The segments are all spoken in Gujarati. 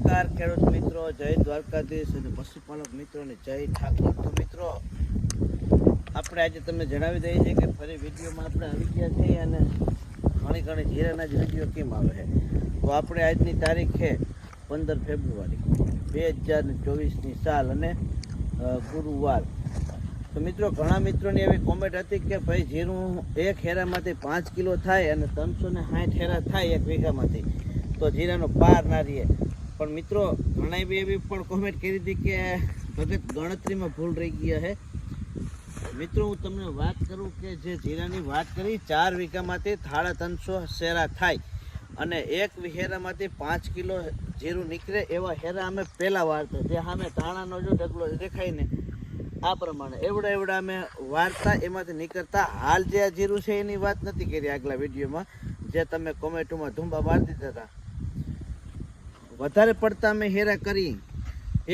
નમસ્કાર ખેડૂત મિત્રો, જય દ્વારકાધીશ અને પશુપાલક મિત્રોને જય ઠાકોર. તો મિત્રો આપણે આજે તમને જણાવી દઈએ છીએ કે ફરી વિડીયોમાં આપણે આવી ગયા છીએ અને ઘણી જીરાના જ વિડીયો કેમ આવે છે. તો આપણે આજની તારીખ છે 15 ફેબ્રુઆરી 2024ની સાલ અને ગુરુવાર. તો મિત્રો ઘણા મિત્રોની એવી કોમેન્ટ હતી કે ભાઈ જીરું એક હેરામાંથી 5 કિલો થાય અને 360 હેરા થાય એક વીઘામાંથી, તો જીરાનો પાર ના રહે. પણ મિત્રો ઘણા એવી પણ કોમેન્ટ કરી હતી કે ભગત ગણતરીમાં ભૂલ રહી ગયા છે. મિત્રો હું તમને વાત કરું કે જે જીરાની વાત કરી 4 વીઘામાંથી 350 શેરા થાય અને એક હેરામાંથી 5 કિલો જીરું નીકળે એવા હેરા અમે પહેલાં વાળતા, જે સામે ધાણાનો જો ઢગલો દેખાય ને આ પ્રમાણે એવડા અમે વાળતા, એમાંથી નીકળતા. હાલ જે આ જીરું છે એની વાત નથી કરી આગલા વિડીયોમાં, જે તમે કોમેન્ટોમાં ધૂંબા મારી દીધા હતા. વધારે પડતા અમે હેરા કરી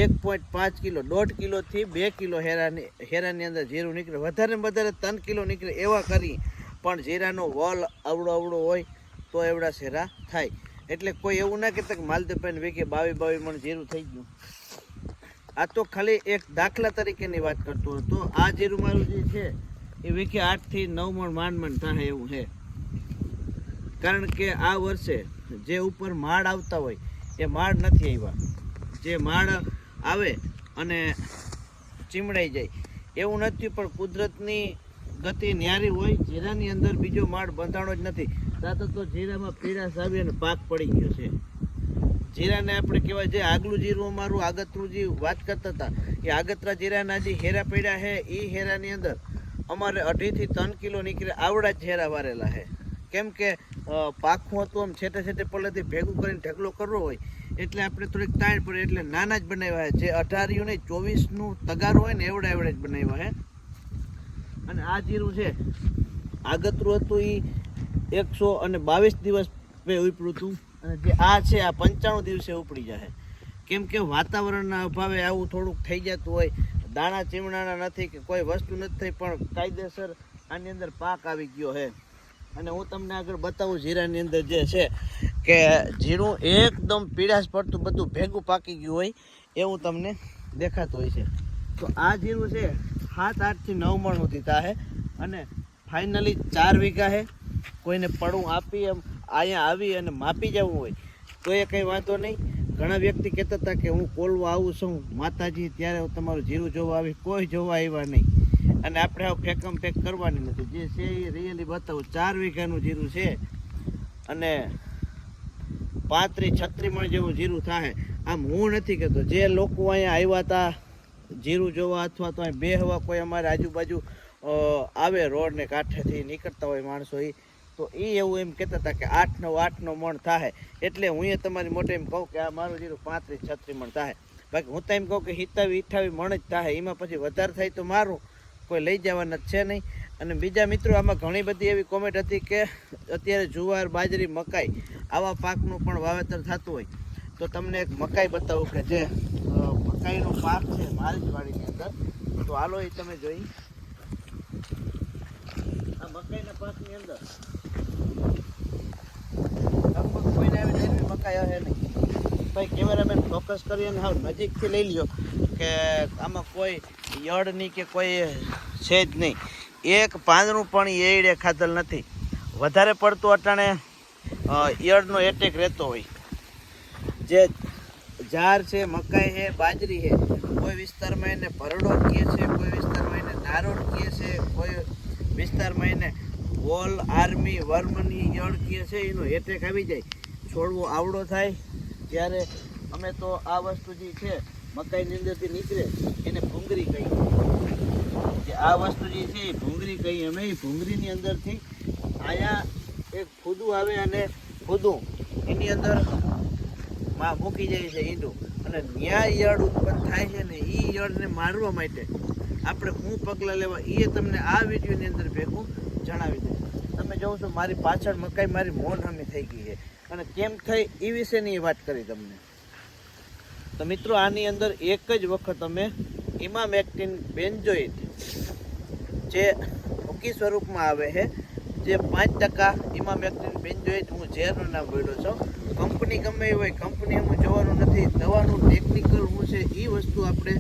1.5 કિલો, 1.5 કિલોથી 2 કિલો હેરાની અંદર જીરું નીકળે, વધારે વધારે 3 કિલો નીકળે એવા કરી. પણ જીરાનો વોલ અવડો હોય તો એવડા શેરા થાય. એટલે કોઈ એવું ના કહેતા કે માલદેવભાઈને વીઘે 22 મણ જીરું થઈ ગયું. આ તો ખાલી એક દાખલા તરીકેની વાત કરતો હતો. આ જીરું મારું જે છે એ વીઘે 8 થી 9 મણ માંડ થાય એવું છે. કારણ કે આ વર્ષે જે ઉપર માળ આવતા હોય એ માળ નથી આવ્યા. જે માળ આવે અને ચીમડાઈ જાય એવું નથી, પણ કુદરતની ગતિ ન્યારી હોય. જીરાની અંદર બીજો માળ બંધાણો જ નથી. તાતો તો જીરામાં પીળાશ આવી અને પાક પડી ગયો છે. જીરાને આપણે કહેવાય, જે આગલું જીરું અમારું આગતરું જે વાત કરતા હતા એ આગતરા જીરાના જે હેરા પડ્યા છે એ હેરાની અંદર અમારે 2.5 થી 3 કિલો નીકળે આવડા જ હેરા વારેલા છે. કેમ કે પાકું હતું આમ છેટે પલ્લેથી ભેગું કરીને ઢગલો કરવો હોય એટલે આપણે થોડીક તાણ પડે એટલે નાના જ બનાવ્યા છે. જે 18 ને 24નું તગારું હોય ને એવડા જ બનાવ્યા છે. અને આ જીરું છે આગતરું હતું એ 122 દિવસ ઉપડ્યું હતું, અને જે આ છે આ 95 દિવસે ઉપડી જાય. કેમ કે વાતાવરણના અભાવે આવું થોડુંક થઈ જતું હોય. દાણા ચીમણાના નથી કે કોઈ વસ્તુ નથી થઈ, પણ કાયદેસર આની અંદર પાક આવી ગયો છે. અને હું તમને આગળ બતાવું જીરાની અંદર જે છે કે જીરું એકદમ પીળાશ પડતું બધું ભેગું પાકી ગયું હોય એવું તમને દેખાતું હોય છે. તો આ જીરું છે 7-8 થી 9 મણ સુધી થાય અને ફાઇનલી 4 વીઘા છે. કોઈને પડું આપી એમ અહીંયા આવી અને માપી જવું હોય તો એ કંઈ વાંધો નહીં. ઘણા વ્યક્તિ કહેતા હતા કે હું કોલવા આવું છું માતાજી, ત્યારે હું તમારું જીરું જોવા આવી, કોઈ જોવા આવ્યા નહીં. અને આપણે આ ફેકમ ફેક કરવાની નથી. જે છે એ રિયલી બતાવું. 4 વીઘાનું જીરું છે અને 35-36 મણ જેવું જીરું થાય. આમ હું નથી કહેતો, જે લોકો અહીંયા આવ્યા હતા જીરું જોવા અથવા તો અહીં બેહવા, કોઈ અમારે આજુબાજુ આવે રોડને કાંઠેથી નીકળતા હોય માણસો, તો એ એવું એમ કહેતા હતા કે 8-9 મણ થાય. એટલે હું એ તમારી મોટે એમ કહું કે આ મારું જીરું 35-36 મણ થાય. બાકી હું તો એમ કહું કે 27-28 મણ જ થાય. એમાં પછી વધારે થાય તો મારું કોઈ લઈ જવાના જ છે નહીં. અને બીજા મિત્રો આમાં ઘણી બધી એવી કોમેન્ટ હતી કે અત્યારે જુવાર, બાજરી, મકાઈ આવા પાકનું પણ વાવેતર થતું હોય. તો તમને એક મકાઈ બતાવું કે જે મકાઈનો પાક છે મારી વાડીની અંદર. તો હાલો એ તમે જોઈ. આ મકાઈના પાકની અંદર લગભગ કોઈને આવી નવી મકાઈ હશે નહીં. ભાઈ કેમેરામેન ફોકસ કરી અને હાવ નજીકથી લઈ લ્યો કે આમાં કોઈ યળની કે કોઈ છે જ નહીં. એક પાંદડું પણ એડે ખાધલ નથી. વધારે પડતું અટાણે ઈયળનો એટેક રહેતો હોય. જે જાર છે, મકાઈ છે, બાજરી છે, કોઈ વિસ્તારમાં એને ભરડો કહે છે, કોઈ વિસ્તારમાં એને નારોડ કહે છે, કોઈ વિસ્તારમાં એને વોલ, આર્મી, વર્મની ઈયળ કહે છે. એનો એટેક આવી જાય, છોડવો આવડો થાય ત્યારે અમે તો આ વસ્તુ જે છે મકાઈની અંદરથી નીકળે એને ભૂંગળી કહીએ. જે આ વસ્તુ જે છે એ ભૂંગળી કહીએ અમે. એ ભૂંગળીની અંદરથી અહીંયા એક ફૂદું આવે અને ફૂદું એની અંદર મૂકી જાય છે ઈંડું, અને ન્યા ઈયળ ઉત્પન્ન થાય છે ને એ ઈયળને મારવા માટે આપણે શું પગલાં લેવા એ તમને આ વિડીયોની અંદર ભેગું જણાવી દઈશ. તમે જોવો છો મારી પાછળ મકાઈ મારી મોઢામી થઈ ગઈ છે, અને કેમ થઈ એ વિશેની વાત કરી તમને. તો મિત્રો આની અંદર એક જ વખત અમે ઇમામેક્ટિન બેન્ઝોઇટ જે મૂકી સ્વરૂપમાં આવે છે, જે 5% ઇમામેક્ટિન બેન્ઝોઇટ, હું ઝેરનું નામ બોલ્યો છું. કંપની ગમે એ હોય, કંપની હું જોવાનું નથી, દવા કરવાનું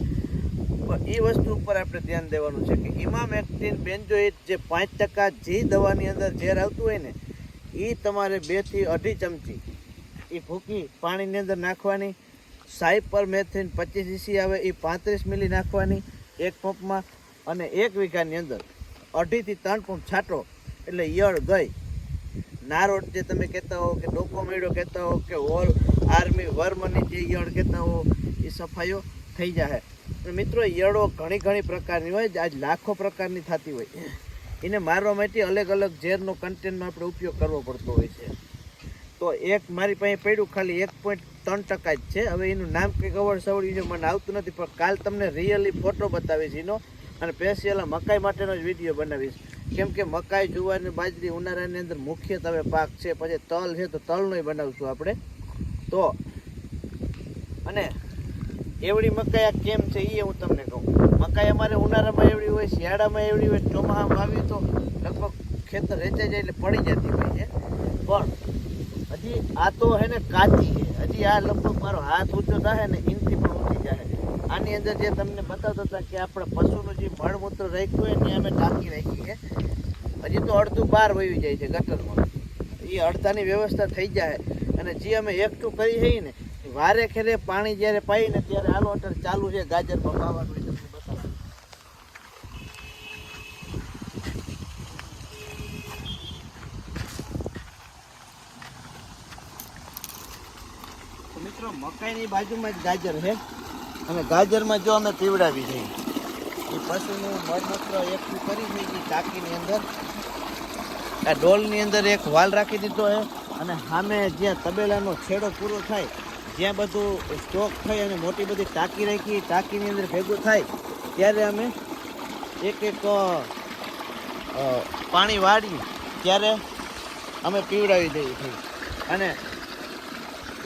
છે એ વસ્તુ ઉપર આપણે ધ્યાન દેવાનું છે કે ઇમામેક્ટિન બેન્ઝોઇટ જે 5% જે દવાની અંદર ઝેર આવતું હોય ને એ તમારે 2 થી 2.5 ચમચી એ ભૂકી પાણીની અંદર નાખવાની. સાયપરમેથ્રિન 25 EC આવે એ 35 મિલી નાખવાની એક પંપમાં, અને 1 વીઘાની અંદર 2.5 થી 3 પંપ છાંટો એટલે ઈયળ ગઈ. નારોટ જે તમે કહેતા હો કે ડોકોમેડો કહેતા હો કે ઓલ આર્મી વર્મની જે ઈયળ કહેતા હો એ સફાઈઓ થઈ જાય. મિત્રો ઈયળો ઘણી પ્રકારની હોય, આજ લાખો પ્રકારની થતી હોય. એને મારવા માટે અલગ અલગ ઝેરનો કન્ટેન્ટનો આપણે ઉપયોગ કરવો પડતો હોય છે. તો એક મારી પાસે પડ્યું ખાલી 1.3% જ છે. હવે એનું નામ કંઈક અવળસવડ્યું છે મને આવતું નથી, પણ કાલ તમને રિયલી ફોટો બતાવીશ એનો, અને સ્પેશિયલ મકાઈ માટેનો જ વિડીયો બનાવીશ. કેમ કે મકાઈ, જુવાર ને બાજરી ઉનાળાની અંદર મુખ્યત્વે પાક છે. પછી તલ છે તો તલનો બનાવશું આપણે. તો અને એવડી મકાઈ આ કેમ છે એ હું તમને કહું. મકાઈ અમારે ઉનાળામાં એવડી હોય, શિયાળામાં એવડી હોય, ચોમાસામાં આવી તો લગભગ ખેતર વેચાઈ જાય એટલે પડી જતી હોય છે. પણ હજી આ તો હે ને કાચી છે. હજી આ લગભગ મારો હાથ ઊંચો થાય ને એનાથી પણ ઊંચી જાય. આની અંદર જે તમને બતાવતા હતા કે આપણે પશુનું જે મળમૂત્ર રાખ્યું હોય ને અમે ટાંકી રાખી છે. હજી તો અડધું બહાર વહી જાય છે ગટરમાં. એ અડધાની વ્યવસ્થા થઈ જાય. અને જે અમે એકઠું કરી છે ને વારે ખેરે પાણી જ્યારે પાઈ ને ત્યારે હાલો અત્યારે ચાલુ છે ગાજરમાં પાવાનું હોય તમને બતાવું. તો મિત્રો મકાઈની બાજુમાં જ ગાજર છે, અને ગાજરમાં જો અમે પીવડાવી છે એ પશુનું મળમૂત્ર એકઠું કરી છે એ ટાંકીની અંદર. આ ડોલની અંદર એક વાલ રાખી દીધો છે, અને સામે જ્યાં તબેલાનો છેડો પૂરો થાય જ્યાં બધું સ્ટોક થઈ અને મોટી બધી ટાંકી રાખી, ટાંકીની અંદર ભેગું થાય ત્યારે અમે એક પાણી વાળી ત્યારે અમે પીવડાવી દઈએ છીએ. અને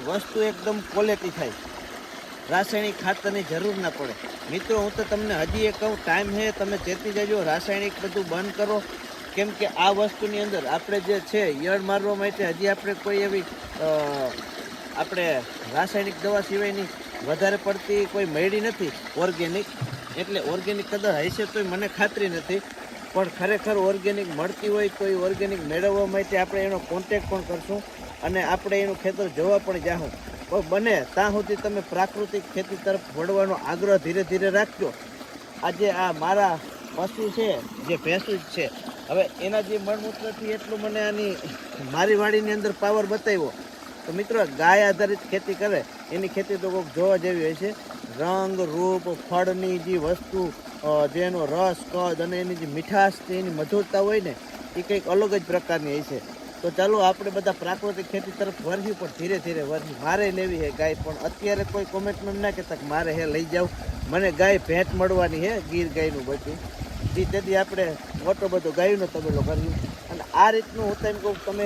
વસ્તુ એકદમ ક્વોલિટી થાય, રાસાયણિક ખાતરની જરૂર ના પડે. મિત્રો હું તો તમને હજી એક કહું, ટાઈમ છે તમે ચેતી જજો, રાસાયણિક બધું બંધ કરો. કેમ કે આ વસ્તુની અંદર આપણે જે છે ઈયળ મારવા માટે હજી આપણે કોઈ એવી આપણે રાસાયણિક દવા સિવાયની વધારે પડતી કોઈ મળી નથી ઓર્ગેનિક. એટલે ઓર્ગેનિક કદાચ હશે તો મને ખાતરી નથી, પણ ખરેખર ઓર્ગેનિક મળતી હોય તો એ ઓર્ગેનિક મેળવવા માટે આપણે એનો કોન્ટેક પણ કરશું, અને આપણે એનું ખેતર જોવા પણ જાઉં. પણ બને ત્યાં સુધી તમે પ્રાકૃતિક ખેતી તરફ વળવાનો આગ્રહ ધીરે ધીરે રાખજો. આજે આ મારા પશુ છે જે ભેંસુ જ છે, હવે એના જે મળમૂત્રથી એટલું મને આની મારી વાડીની અંદર પાવર બતાવ્યો. તો મિત્રો ગાય આધારિત ખેતી કરે એની ખેતી તો કોઈક જોવા જેવી હોય છે. રંગ રૂપ ફળની જે વસ્તુ, જેનો રસ કદ અને એની જે મીઠાશ છે, એની મધુરતા હોય ને એ કંઈક અલગ જ પ્રકારની હોય છે. તો ચાલો આપણે બધા પ્રાકૃતિક ખેતી તરફ વળવી, પણ ધીરે ધીરે વળવી. મારે લેવી છે ગાય, પણ અત્યારે કોઈ કોમેન્ટમાં ના કહેતા કે મારે હે લઈ જાઉં. મને ગાય ભેટ મળવાની છે, ગીર ગાયનું બચ્ચું. તેથી આપણે મોટો બધો ગાયનો તબેલો કર્યું. અને આ રીતનું હું તેમ કહું, તમે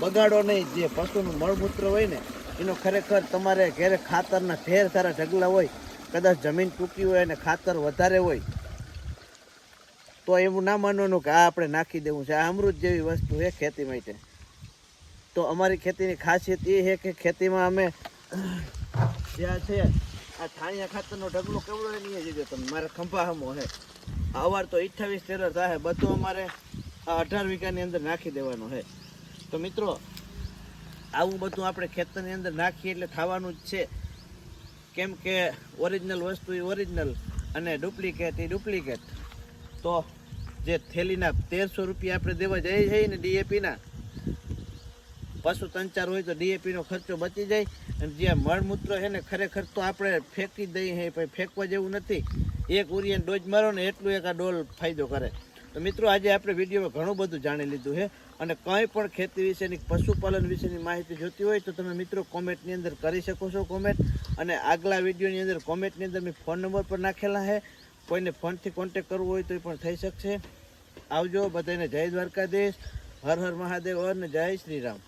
બગાડો નહીં. જે પશુનું મળમૂત્ર હોય ને એનો ખરેખર તમારે ઘરે ખાતરના ઢેર સારા ઢગલા હોય, કદાચ જમીન ટૂંકી હોય અને ખાતર વધારે હોય તો એવું ના માનવાનું કે આ આપણે નાખી દેવું છે. આ અમૃત જેવી વસ્તુ છે ખેતી માટે. તો અમારી ખેતીની ખાસિયત એ છે કે ખેતીમાં અમે જ્યાં છે આ છાણિયા ખાતરનો ઢગલો કેવડો નહીં જજો તમે, મારે ખંભા હમો છે. અવાર તો 28 ટેલર થાય, બધું અમારે આ 18 વીઘાની અંદર નાખી દેવાનું છે. તો મિત્રો આવું બધું આપણે ખેતરની અંદર નાખીએ એટલે થવાનું જ છે. કેમ કે ઓરિજિનલ વસ્તુ એ ઓરિજિનલ અને ડુપ્લિકેટ એ ડુપ્લિકેટ. તો જે થેલીના 1300 રૂપિયા આપણે દેવા જઈએ છીએ ને ડીએપીના, પશુ 3-4 હોય તો ડીએપીનો ખર્ચો બચી જાય. અને જે મળમૂત્ર છે ને ખરેખર તો આપણે ફેંકી દઈએ છીએ, પણ ફેંકવા જેવું નથી. એક ઉરિયાનો ડોઝ મારો ને એટલું એક આ ડોલ ફાયદો કરે. તો મિત્રો આજે આપણે વિડીયોમાં ઘણું બધું જાણી લીધું છે. અને કંઈ પણ ખેતી વિશેની, પશુપાલન વિશેની માહિતી જોતી હોય તો તમે મિત્રો કોમેન્ટની અંદર કરી શકો છો કોમેન્ટ. અને આગલા વિડીયોની અંદર કોમેન્ટની અંદર મેં ફોન નંબર પર નાખેલા છે, કોઈને ફોનથી કોન્ટેક કરવો હોય તો એ પણ થઈ શકશે. આવજો બધાને. જય દ્વારકાધીશ, હર હર મહાદેવ અને જય શ્રી રામ.